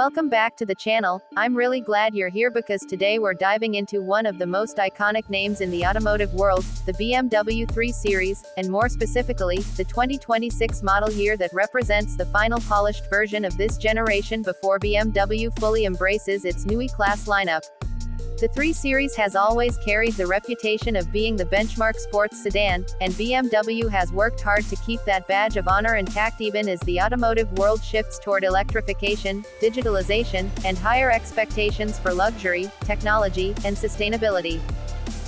Welcome back to the channel. I'm really glad you're here because today we're diving into one of the most iconic names in the automotive world, the BMW 3 Series, and more specifically, the 2026 model year that represents the final polished version of this generation before BMW fully embraces its Neue Klasse lineup. The 3 Series has always carried the reputation of being the benchmark sports sedan, and BMW has worked hard to keep that badge of honor intact even as the automotive world shifts toward electrification, digitalization, and higher expectations for luxury, technology, and sustainability.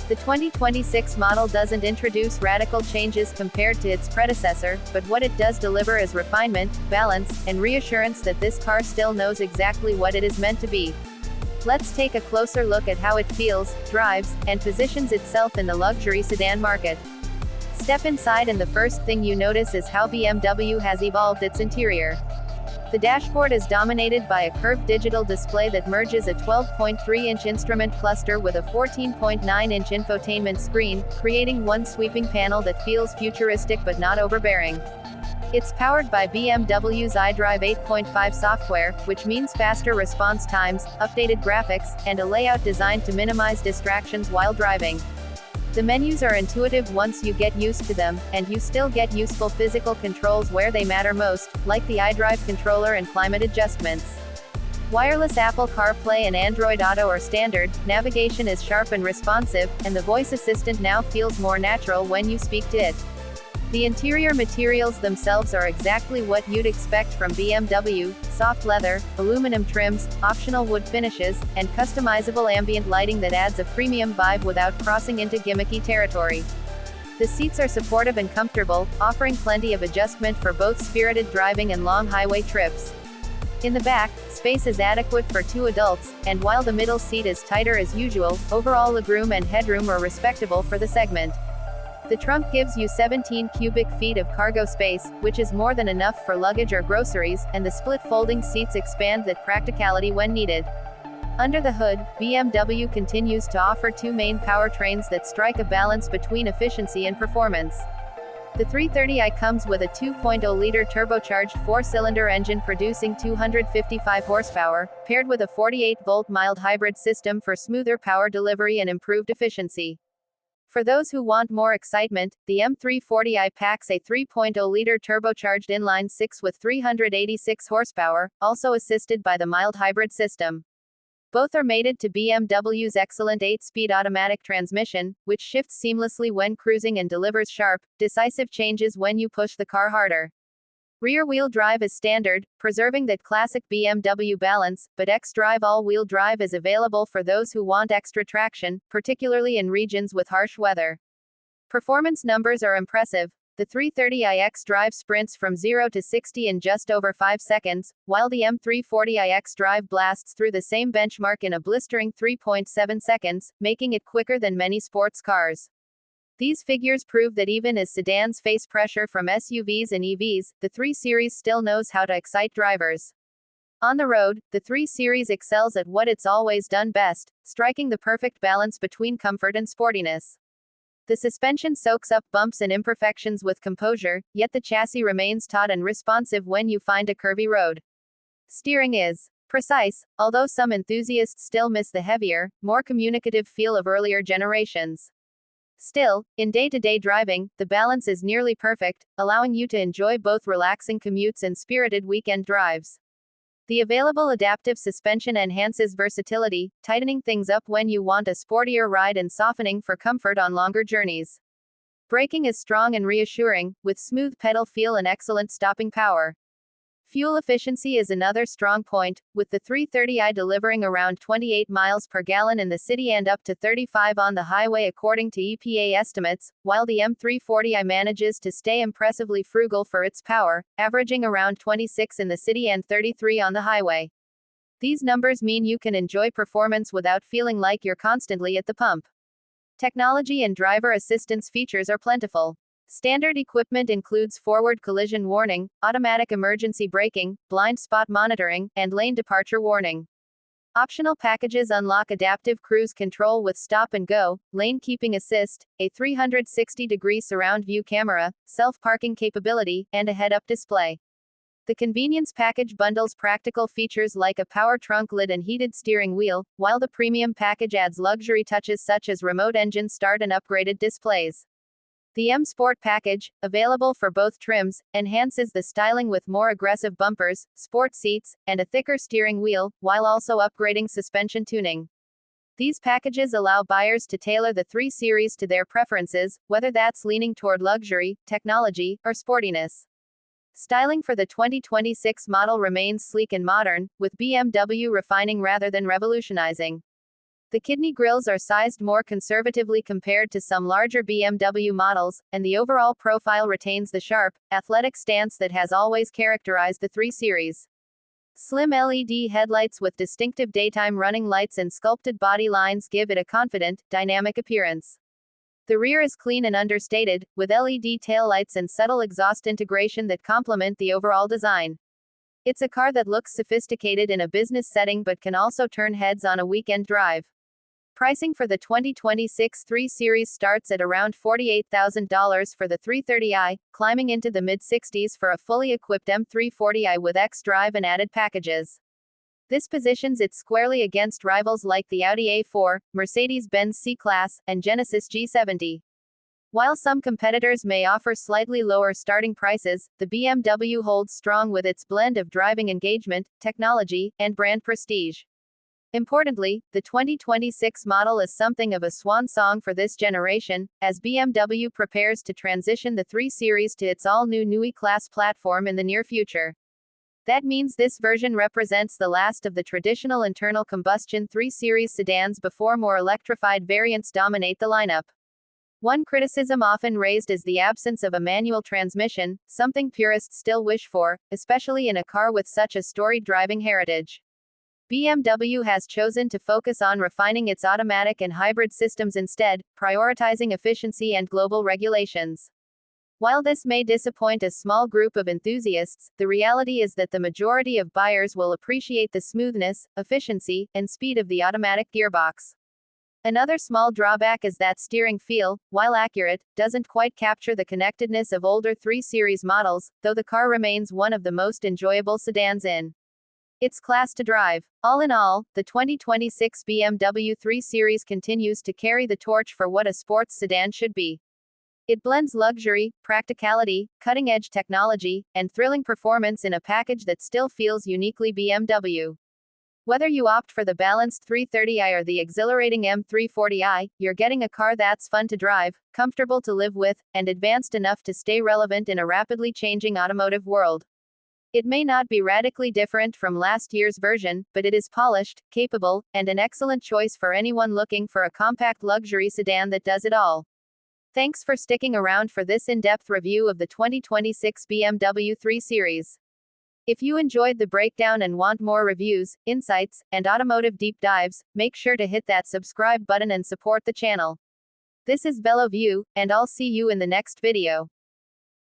The 2026 model doesn't introduce radical changes compared to its predecessor, but what it does deliver is refinement, balance, and reassurance that this car still knows exactly what it is meant to be. Let's take a closer look at how it feels, drives, and positions itself in the luxury sedan market. Step inside and the first thing you notice is how BMW has evolved its interior. The dashboard is dominated by a curved digital display that merges a 12.3-inch instrument cluster with a 14.9-inch infotainment screen, creating one sweeping panel that feels futuristic but not overbearing. It's powered by BMW's iDrive 8.5 software, which means faster response times, updated graphics, and a layout designed to minimize distractions while driving. The menus are intuitive once you get used to them, and you still get useful physical controls where they matter most, like the iDrive controller and climate adjustments. Wireless Apple CarPlay and Android Auto are standard, navigation is sharp and responsive, and the voice assistant now feels more natural when you speak to it. The interior materials themselves are exactly what you'd expect from BMW: soft leather, aluminum trims, optional wood finishes, and customizable ambient lighting that adds a premium vibe without crossing into gimmicky territory. The seats are supportive and comfortable, offering plenty of adjustment for both spirited driving and long highway trips. In the back, space is adequate for 2 adults, and while the middle seat is tighter as usual, overall legroom and headroom are respectable for the segment. The trunk gives you 17 cubic feet of cargo space, which is more than enough for luggage or groceries, and the split folding seats expand that practicality when needed. Under the hood, BMW continues to offer 2 main powertrains that strike a balance between efficiency and performance. The 330i comes with a 2.0-liter turbocharged 4-cylinder engine producing 255 horsepower, paired with a 48-volt mild hybrid system for smoother power delivery and improved efficiency. For those who want more excitement, the M340i packs a 3.0-liter turbocharged inline-6 with 386 horsepower, also assisted by the mild hybrid system. Both are mated to BMW's excellent 8-speed automatic transmission, which shifts seamlessly when cruising and delivers sharp, decisive changes when you push the car harder. Rear-wheel drive is standard, preserving that classic BMW balance, but xDrive all-wheel drive is available for those who want extra traction, particularly in regions with harsh weather. Performance numbers are impressive. The 330i xDrive sprints from 0 to 60 in just over 5 seconds, while the M340i xDrive blasts through the same benchmark in a blistering 3.7 seconds, making it quicker than many sports cars. These figures prove that even as sedans face pressure from SUVs and EVs, the 3 Series still knows how to excite drivers. On the road, the 3 Series excels at what it's always done best, striking the perfect balance between comfort and sportiness. The suspension soaks up bumps and imperfections with composure, yet the chassis remains taut and responsive when you find a curvy road. Steering is precise, although some enthusiasts still miss the heavier, more communicative feel of earlier generations. Still, in day-to-day driving, the balance is nearly perfect, allowing you to enjoy both relaxing commutes and spirited weekend drives. The available adaptive suspension enhances versatility, tightening things up when you want a sportier ride and softening for comfort on longer journeys. Braking is strong and reassuring, with smooth pedal feel and excellent stopping power. Fuel efficiency is another strong point, with the 330i delivering around 28 miles per gallon in the city and up to 35 on the highway according to EPA estimates, while the M340i manages to stay impressively frugal for its power, averaging around 26 in the city and 33 on the highway. These numbers mean you can enjoy performance without feeling like you're constantly at the pump. Technology and driver assistance features are plentiful. Standard equipment includes forward collision warning, automatic emergency braking, blind spot monitoring, and lane departure warning. Optional packages unlock adaptive cruise control with stop and go, lane keeping assist, a 360-degree surround view camera, self-parking capability, and a head-up display. The convenience package bundles practical features like a power trunk lid and heated steering wheel, while the premium package adds luxury touches such as remote engine start and upgraded displays. The M Sport package, available for both trims, enhances the styling with more aggressive bumpers, sport seats, and a thicker steering wheel, while also upgrading suspension tuning. These packages allow buyers to tailor the 3 Series to their preferences, whether that's leaning toward luxury, technology, or sportiness. Styling for the 2026 model remains sleek and modern, with BMW refining rather than revolutionizing. The kidney grilles are sized more conservatively compared to some larger BMW models, and the overall profile retains the sharp, athletic stance that has always characterized the 3 Series. Slim LED headlights with distinctive daytime running lights and sculpted body lines give it a confident, dynamic appearance. The rear is clean and understated, with LED taillights and subtle exhaust integration that complement the overall design. It's a car that looks sophisticated in a business setting but can also turn heads on a weekend drive. Pricing for the 2026 3 Series starts at around $48,000 for the 330i, climbing into the mid-60s for a fully equipped M340i with xDrive and added packages. This positions it squarely against rivals like the Audi A4, Mercedes-Benz C-Class, and Genesis G70. While some competitors may offer slightly lower starting prices, the BMW holds strong with its blend of driving engagement, technology, and brand prestige. Importantly, the 2026 model is something of a swan song for this generation, as BMW prepares to transition the 3 Series to its all-new Neue Klasse platform in the near future. That means this version represents the last of the traditional internal combustion 3 Series sedans before more electrified variants dominate the lineup. One criticism often raised is the absence of a manual transmission, something purists still wish for, especially in a car with such a storied driving heritage. BMW has chosen to focus on refining its automatic and hybrid systems instead, prioritizing efficiency and global regulations. While this may disappoint a small group of enthusiasts, the reality is that the majority of buyers will appreciate the smoothness, efficiency, and speed of the automatic gearbox. Another small drawback is that steering feel, while accurate, doesn't quite capture the connectedness of older 3 Series models, though the car remains one of the most enjoyable sedans in its class to drive. All in all, the 2026 BMW 3 Series continues to carry the torch for what a sports sedan should be. It blends luxury, practicality, cutting-edge technology, and thrilling performance in a package that still feels uniquely BMW. Whether you opt for the balanced 330i or the exhilarating M340i, you're getting a car that's fun to drive, comfortable to live with, and advanced enough to stay relevant in a rapidly changing automotive world. It may not be radically different from last year's version, but it is polished, capable, and an excellent choice for anyone looking for a compact luxury sedan that does it all. Thanks for sticking around for this in-depth review of the 2026 BMW 3 Series. If you enjoyed the breakdown and want more reviews, insights, and automotive deep dives, make sure to hit that subscribe button and support the channel. This is VeloView, and I'll see you in the next video.